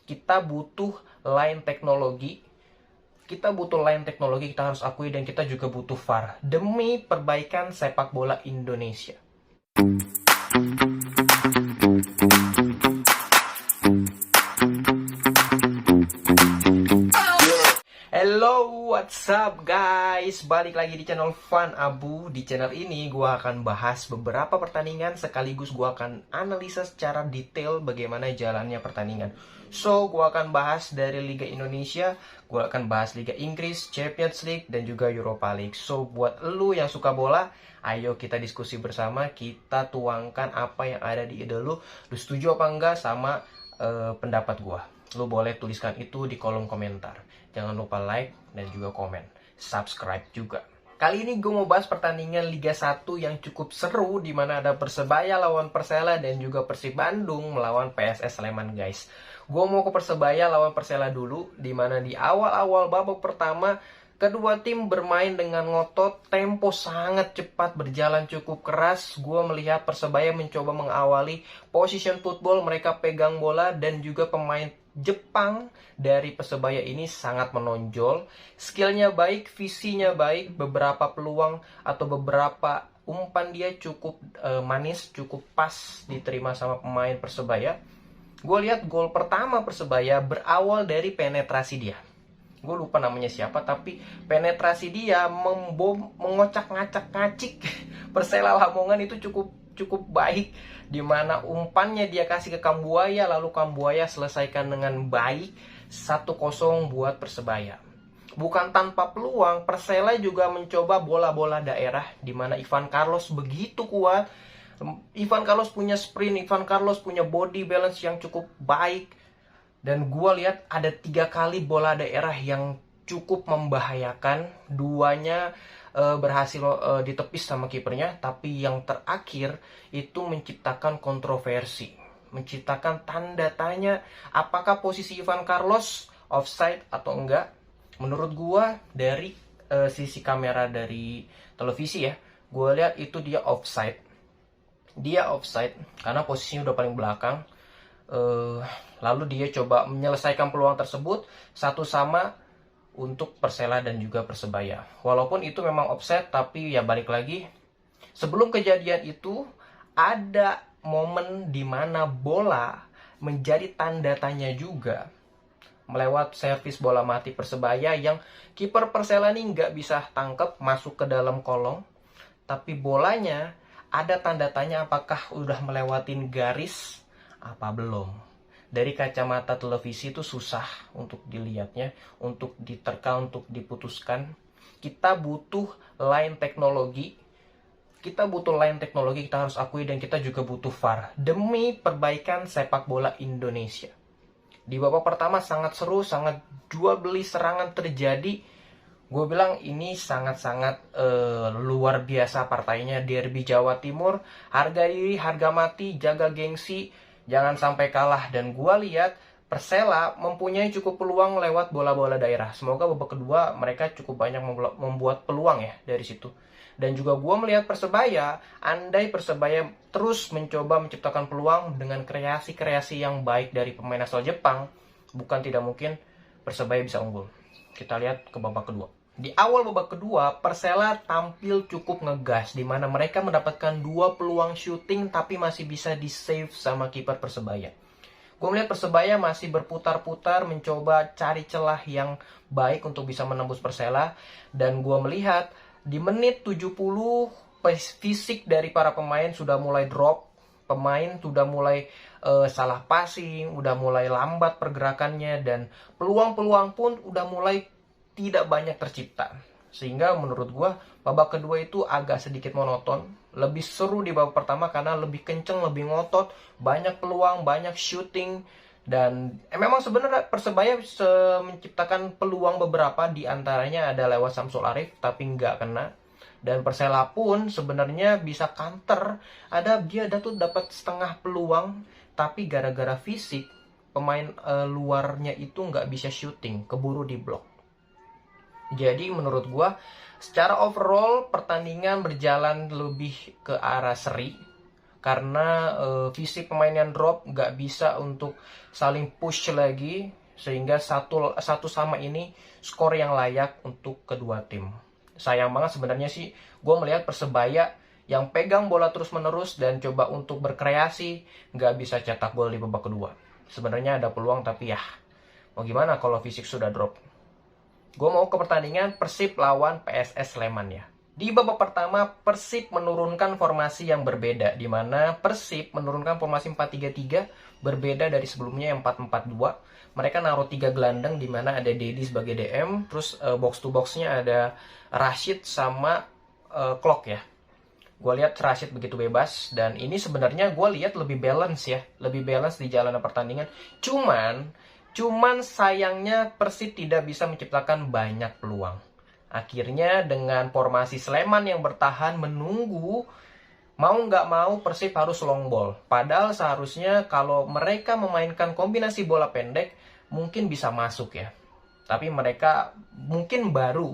Kita butuh line teknologi. Kita harus akui, dan kita juga butuh VAR demi perbaikan sepak bola Indonesia. Hello, what's up guys? Balik lagi di channel Fun Abu. Di channel ini gue akan bahas beberapa pertandingan, sekaligus gue akan analisa secara detail bagaimana jalannya pertandingan. So, gue akan bahas dari Liga Indonesia, gue akan bahas Liga Inggris, Champions League, dan juga Europa League. So, buat lu yang suka bola, ayo kita diskusi bersama, kita tuangkan apa yang ada di ide lu. Lu setuju apa enggak sama pendapat gue? Lu boleh tuliskan itu di kolom komentar. Jangan lupa like dan juga komen. Subscribe juga. Kali ini gue mau bahas pertandingan Liga 1 yang cukup seru, di mana ada Persebaya lawan Persela dan juga Persib Bandung melawan PSS Sleman, guys. Gue mau ke Persebaya lawan Persela dulu, di mana di awal-awal babak pertama kedua tim bermain dengan ngotot, tempo sangat cepat, berjalan cukup keras. Gue melihat Persebaya mencoba mengawali position football, mereka pegang bola, dan juga pemain Jepang dari Persebaya ini sangat menonjol. Skillnya baik, visinya baik, beberapa peluang atau beberapa umpan dia cukup manis, cukup pas diterima sama pemain Persebaya. Gue lihat gol pertama Persebaya berawal dari penetrasi dia. Gue lupa namanya siapa, tapi penetrasi dia mengocak-ngacak-ngacik Persela Lamongan itu cukup baik, dimana umpannya dia kasih ke Kambuaya, lalu Kambuaya selesaikan dengan baik. 1-0 buat Persebaya. Bukan tanpa peluang, Persela juga mencoba bola-bola daerah, dimana Ivan Carlos begitu kuat. Ivan Carlos punya sprint, Ivan Carlos punya body balance yang cukup baik. Dan gue lihat ada 3 kali bola daerah yang cukup membahayakan. Duanya berhasil ditepis sama kipernya, tapi yang terakhir itu menciptakan kontroversi, menciptakan tanda tanya apakah posisi Ivan Carlos offside atau enggak. Menurut gua dari sisi kamera dari televisi ya, gua lihat itu dia offside karena posisinya udah paling belakang. Lalu dia coba menyelesaikan peluang tersebut 1-1 untuk Persela dan juga Persebaya. Walaupun itu memang offset, tapi ya balik lagi, sebelum kejadian itu ada momen di mana bola menjadi tanda tanya juga, melewat servis bola mati Persebaya yang kiper Persela ini nggak bisa tangkep, masuk ke dalam kolong. Tapi bolanya ada tanda tanya apakah udah melewatin garis apa belum. Dari kacamata televisi itu susah untuk dilihatnya, untuk diterka, untuk diputuskan. Kita butuh line teknologi. Kita harus akui, dan kita juga butuh VAR demi perbaikan sepak bola Indonesia. Di babak pertama sangat seru, sangat jual beli serangan terjadi. Gue bilang ini sangat-sangat luar biasa partainya. Derby Jawa Timur, harga diri, harga mati, jaga gengsi, jangan sampai kalah. Dan gue lihat Persela mempunyai cukup peluang lewat bola-bola daerah. Semoga babak kedua mereka cukup banyak membuat peluang ya dari situ. Dan juga gue melihat Persebaya, andai Persebaya terus mencoba menciptakan peluang dengan kreasi-kreasi yang baik dari pemain asal Jepang, bukan tidak mungkin Persebaya bisa unggul. Kita lihat ke babak kedua. Di awal babak kedua, Persela tampil cukup ngegas, di mana mereka mendapatkan 2 peluang shooting tapi masih bisa di-save sama kiper Persebaya. Gue melihat Persebaya masih berputar-putar mencoba cari celah yang baik untuk bisa menembus Persela. Dan gue melihat di menit 70 fisik dari para pemain sudah mulai drop. Pemain sudah mulai salah passing, udah mulai lambat pergerakannya, dan peluang-peluang pun udah mulai tidak banyak tercipta. Sehingga menurut gue babak kedua itu agak sedikit monoton. Lebih seru di babak pertama karena lebih kenceng, lebih ngotot, banyak peluang, banyak shooting. Dan memang sebenarnya Persebaya menciptakan peluang beberapa, di antaranya ada lewat Samsul Arif tapi nggak kena. Dan Persela pun sebenarnya bisa counter, dia tuh dapat setengah peluang, tapi gara-gara fisik pemain luarnya itu nggak bisa shooting, keburu di blok. Jadi menurut gue secara overall pertandingan berjalan lebih ke arah seri. karena fisik pemain yang drop nggak bisa untuk saling push lagi, sehingga satu sama ini skor yang layak untuk kedua tim. Sayang banget sebenarnya sih, gue melihat Persebaya yang pegang bola terus-menerus dan coba untuk berkreasi, nggak bisa cetak gol di babak kedua. Sebenarnya ada peluang, tapi ya mau gimana kalau fisik sudah drop. Gue mau ke pertandingan Persib lawan PSS Sleman ya. Di babak pertama, Persib menurunkan formasi yang berbeda, di mana Persib menurunkan formasi 4-3-3 berbeda dari sebelumnya yang 4-4-2. Mereka naruh 3 gelandang, di mana ada Dedi sebagai DM, terus box to boxnya ada Rashid sama Klok ya. Gue lihat Rashid begitu bebas, dan ini sebenarnya gue lihat lebih balance ya, lebih balance di jalanan pertandingan. Cuman sayangnya Persib tidak bisa menciptakan banyak peluang. Akhirnya dengan formasi Sleman yang bertahan menunggu, mau nggak mau Persib harus long ball. Padahal seharusnya kalau mereka memainkan kombinasi bola pendek, mungkin bisa masuk ya. Tapi mereka mungkin baru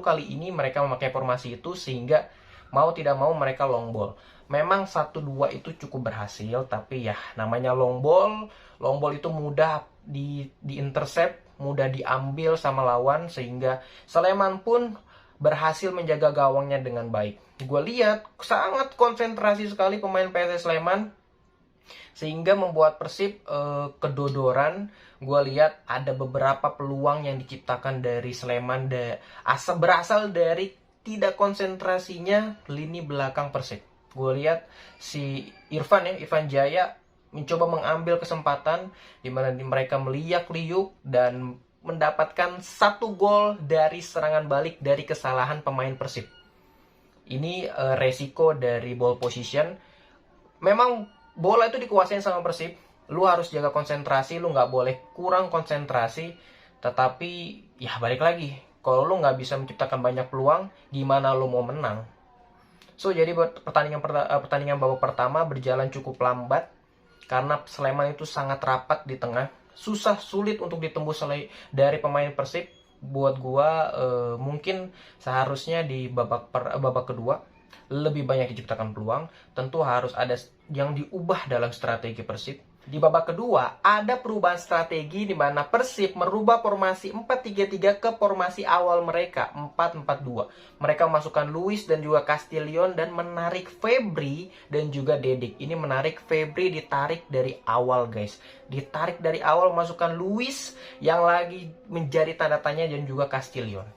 kali ini mereka memakai formasi itu, sehingga mau tidak mau mereka long ball. Memang 1-2 itu cukup berhasil, tapi ya namanya long ball itu mudah di intercept, mudah diambil sama lawan, sehingga Sleman pun berhasil menjaga gawangnya dengan baik. Gue lihat sangat konsentrasi sekali pemain PSS Sleman, sehingga membuat Persib kedodoran. Gue lihat ada beberapa peluang yang diciptakan dari Sleman berasal dari tidak konsentrasinya lini belakang Persib. Gue lihat si Irfan Jaya mencoba mengambil kesempatan, di mana mereka meliak-liuk dan mendapatkan 1 gol dari serangan balik dari kesalahan pemain Persib. Ini resiko dari ball position. Memang bola itu dikuasain sama Persib, lu harus jaga konsentrasi, lu nggak boleh kurang konsentrasi. Tetapi ya balik lagi, kalau lu nggak bisa menciptakan banyak peluang, gimana lu mau menang? So jadi buat pertandingan babak pertama berjalan cukup lambat, karena Sleman itu sangat rapat di tengah, sulit untuk ditembus dari pemain Persib. Buat gua mungkin seharusnya di babak kedua lebih banyak diciptakan peluang. Tentu harus ada yang diubah dalam strategi Persib. Di babak kedua ada perubahan strategi, di mana Persib merubah formasi 4-3-3 ke formasi awal mereka 4-4-2. Mereka memasukkan Luis dan juga Castillion dan menarik Febri dan juga Dedik. Ini menarik Febri, ditarik dari awal guys. Ditarik dari awal, masukkan Luis yang lagi menjadi tanda tanya dan juga Castillion.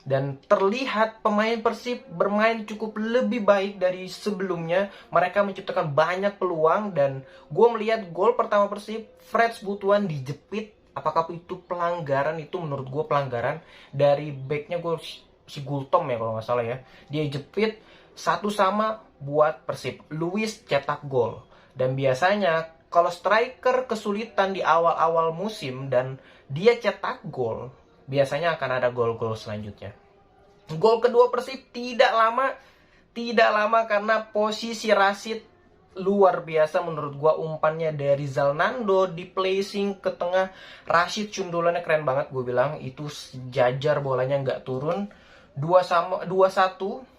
Dan terlihat pemain Persib bermain cukup lebih baik dari sebelumnya. Mereka menciptakan banyak peluang, dan gue melihat gol pertama Persib, Freds Butuan dijepit. Apakah itu pelanggaran? Itu menurut gue pelanggaran dari backnya, gue si Gultom ya kalau nggak salah ya. Dia jepit 1-1 buat Persib. Luis cetak gol. Dan biasanya kalau striker kesulitan di awal-awal musim dan dia cetak gol, biasanya akan ada gol-gol selanjutnya. Gol kedua Persib tidak lama karena posisi Rashid luar biasa menurut gua. Umpannya dari Zalnando di placing ke tengah, Rashid cundulannya keren banget. Gue bilang itu sejajar, bolanya nggak turun. 2-1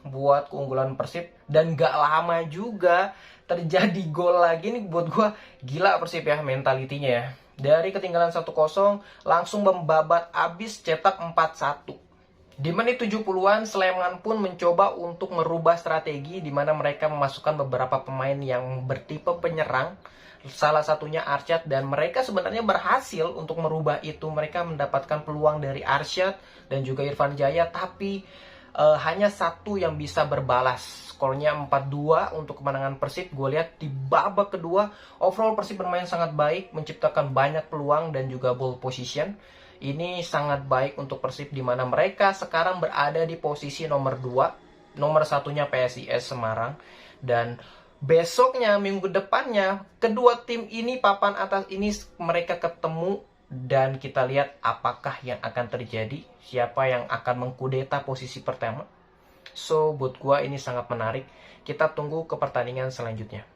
buat keunggulan Persib, dan gak lama juga terjadi gol lagi nih. Buat gua gila Persib ya mentalitinya ya. Dari ketinggalan 1-0 langsung membabat abis cetak 4-1. Di menit 70-an Sleman pun mencoba untuk merubah strategi, di mana mereka memasukkan beberapa pemain yang bertipe penyerang. Salah satunya Arsyad, dan mereka sebenarnya berhasil untuk merubah itu. Mereka mendapatkan peluang dari Arsyad dan juga Irfan Jaya, tapi hanya satu yang bisa berbalas. Skornya 4-2 untuk kemenangan Persib. Gue lihat di babak kedua overall Persib bermain sangat baik, menciptakan banyak peluang dan juga ball position. Ini sangat baik untuk Persib, di mana mereka sekarang berada di posisi nomor 2. Nomor satunya PSIS Semarang. Dan besoknya, minggu depannya, kedua tim ini, papan atas ini, mereka ketemu. Dan kita lihat apakah yang akan terjadi, siapa yang akan mengkudeta posisi pertama. So, buat gua ini sangat menarik. Kita tunggu ke pertandingan selanjutnya.